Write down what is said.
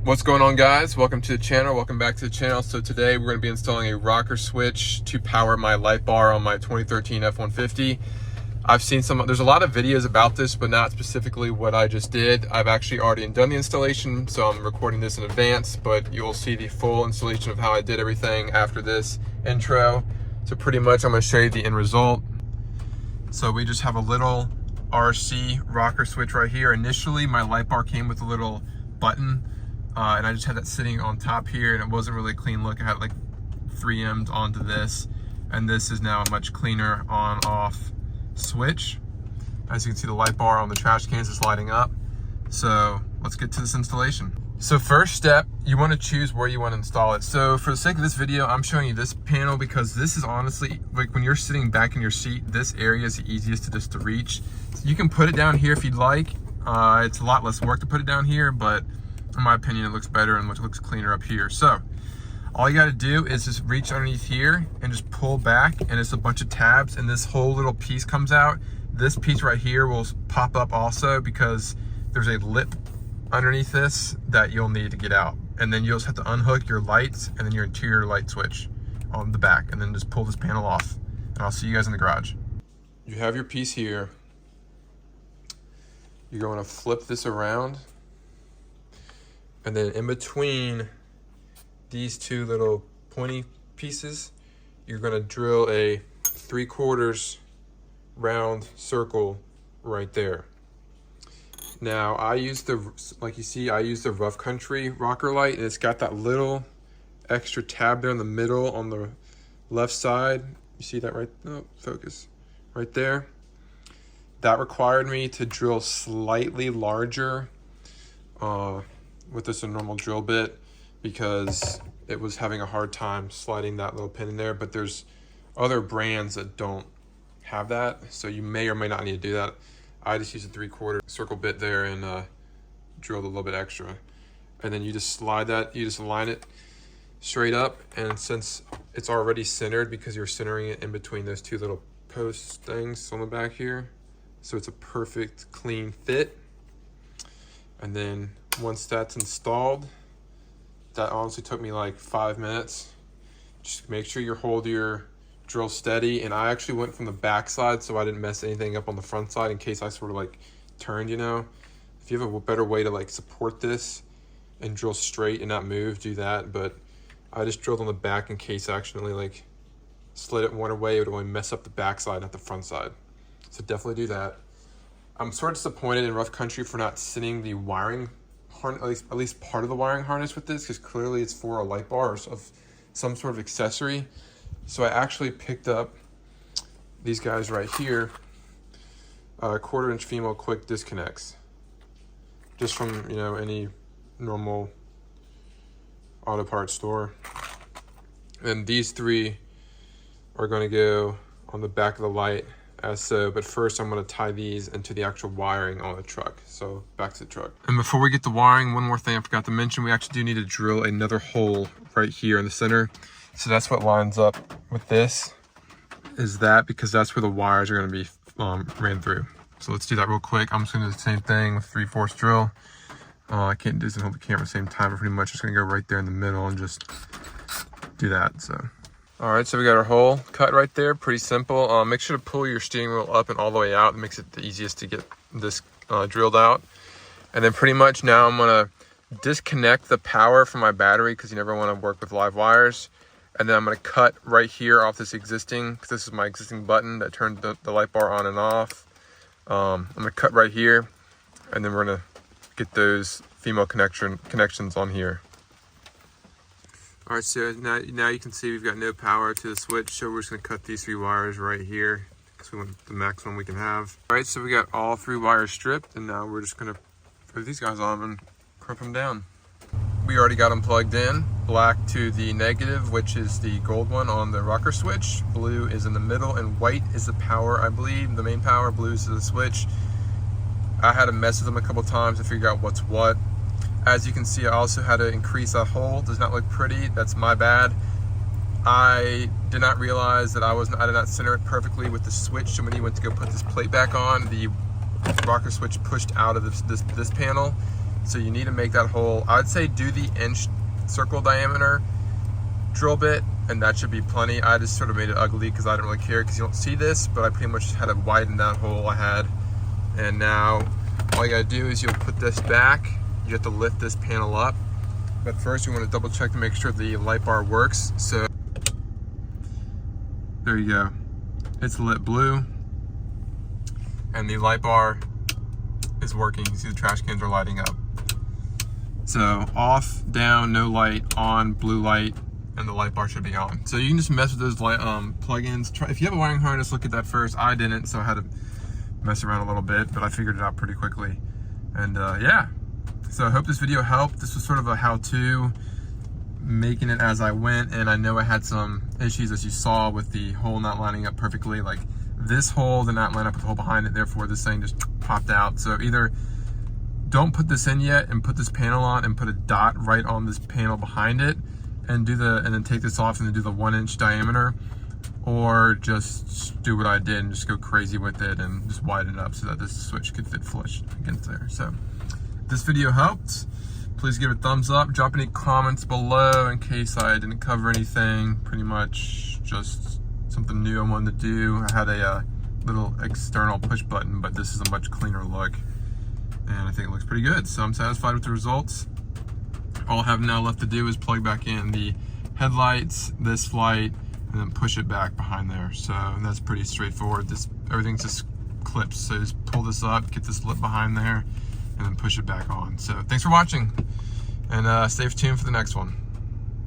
What's going on, guys? Welcome to the channel. Welcome back to the channel. So today we're going to be installing a rocker switch to power my light bar on my 2013 F150. I've seen there's a lot of videos about this, but not specifically what I just did. I've actually already done the installation, so I'm recording this in advance, but you'll see the full installation of how I did everything after this intro. So pretty much I'm going to show you the end result. So we just have a little RC rocker switch right here. Initially, my light bar came with a little button, and I just had that sitting on top here, and it wasn't really a clean look. I had like 3M'd onto this, and this is now a much cleaner on-off switch. As you can see, the light bar on the trash cans is lighting up. So let's get to this installation. So first step, you want to choose where you want to install it. So for the sake of this video, I'm showing you this panel because this is honestly, like when you're sitting back in your seat, this area is the easiest to reach. So you can put it down here if you'd like. It's a lot less work to put it down here, but in my opinion, it looks better and it looks cleaner up here. So all you got to do is just reach underneath here and just pull back, and it's a bunch of tabs, and this whole little piece comes out. This piece right here will pop up also because there's a lip underneath this that you'll need to get out. And then you'll just have to unhook your lights and then your interior light switch on the back, and then just pull this panel off. And I'll see you guys in the garage. You have your piece here. You're going to flip this around, and then in between these two little pointy pieces, you're going to drill a 3/4 round circle right there. Now I use like you see, I use the Rough Country rocker light, and it's got that little extra tab there in the middle on the left side. You see that right? Oh, focus. Right there. That required me to drill slightly larger with just a normal drill bit because it was having a hard time sliding that little pin in there. But there's other brands that don't have that, so you may or may not need to do that. I just used a 3/4 circle bit there and drilled a little bit extra. And then you just slide that, you just align it straight up, and since it's already centered because you're centering it in between those two little post things on the back here, so it's a perfect clean fit. And then once that's installed, that honestly took me like 5 minutes. Just make sure you hold your drill steady, and I actually went from the back side so I didn't mess anything up on the front side in case I sort of like turned, you know. If you have a better way to like support this and drill straight and not move, do that. But I just drilled on the back in case I accidentally like slid it one way, it would only mess up the back side, not the front side. So definitely do that. I'm sort of disappointed in Rough Country for not sending the wiring harness, at least part of the wiring harness with this, because clearly it's for a light bar or of some sort of accessory. So I actually picked up these guys right here, 1/4-inch female quick disconnects, just from, you know, any normal auto parts store. And these three are going to go on the back of the light as so, but first I'm going to tie these into the actual wiring on the truck. So back to the truck. And before we get the wiring, one more thing I forgot to mention, we actually do need to drill another hole right here in the center. So that's what lines up with this, is that, because that's where the wires are going to be ran through. So let's do that real quick. I'm just going to do the same thing with 3/4 drill. I can't do this and hold the camera at the same time, but pretty much just going to go right there in the middle and just do that. So all right, so we got our hole cut right there. Pretty simple. Make sure to pull your steering wheel up and all the way out. It makes it the easiest to get this drilled out. And then pretty much now I'm going to disconnect the power from my battery because you never want to work with live wires. And then I'm going to cut right here off this existing, because this is my existing button that turned the light bar on and off. I'm going to cut right here, and then we're going to get those female connections on here. All right, so now you can see we've got no power to the switch, so we're just going to cut these 3 wires right here because we want the maximum we can have. All right, so we got all 3 wires stripped, and now we're just going to put these guys on and crimp them down. We already got them plugged in. Black to the negative, which is the gold one on the rocker switch. Blue is in the middle, and white is the power, I believe, the main power. Blue is the switch. I had to mess with them a couple times to figure out what's what. As you can see, I also had to increase that hole. Does not look pretty. That's my bad. I did not realize that I did not center it perfectly with the switch. So when he went to go put this plate back on, the rocker switch pushed out of this panel, So you need to make that hole, I'd say do the inch circle diameter drill bit, and that should be plenty. I just sort of made it ugly because I didn't really care, because you don't see this, but I pretty much had to widen that hole I had. And now all you gotta do is you'll put this back. You have to lift this panel up, but first you want to double check to make sure the light bar works. So there you go, it's lit blue and the light bar is working. You see the trash cans are lighting up. So off, down, no light, on, blue light, and the light bar should be on. So you can just mess with those light plugins. If you have a wiring harness, look at that first. I didn't, so I had to mess around a little bit, but I figured it out pretty quickly. And yeah, so I hope this video helped. This was sort of a how-to, making it as I went, and I know I had some issues, as you saw, with the hole not lining up perfectly. Like this hole did not line up with the hole behind it, therefore this thing just popped out. So either don't put this in yet and put this panel on and put a dot right on this panel behind it, and then take this off and then do the 1 inch diameter, or just do what I did and just go crazy with it and just widen it up so that this switch could fit flush against there. So if this video helped, please give it a thumbs up, drop any comments below in case I didn't cover anything. Pretty much just something new I wanted to do. I had a little external push button, but this is a much cleaner look, and I think it looks pretty good. So I'm satisfied with the results. All I have now left to do is plug back in the headlights, this light, and then push it back behind there. So that's pretty straightforward. Everything's just clips. So just pull this up, get this lit behind there, and then push it back on. So thanks for watching, and stay tuned for the next one.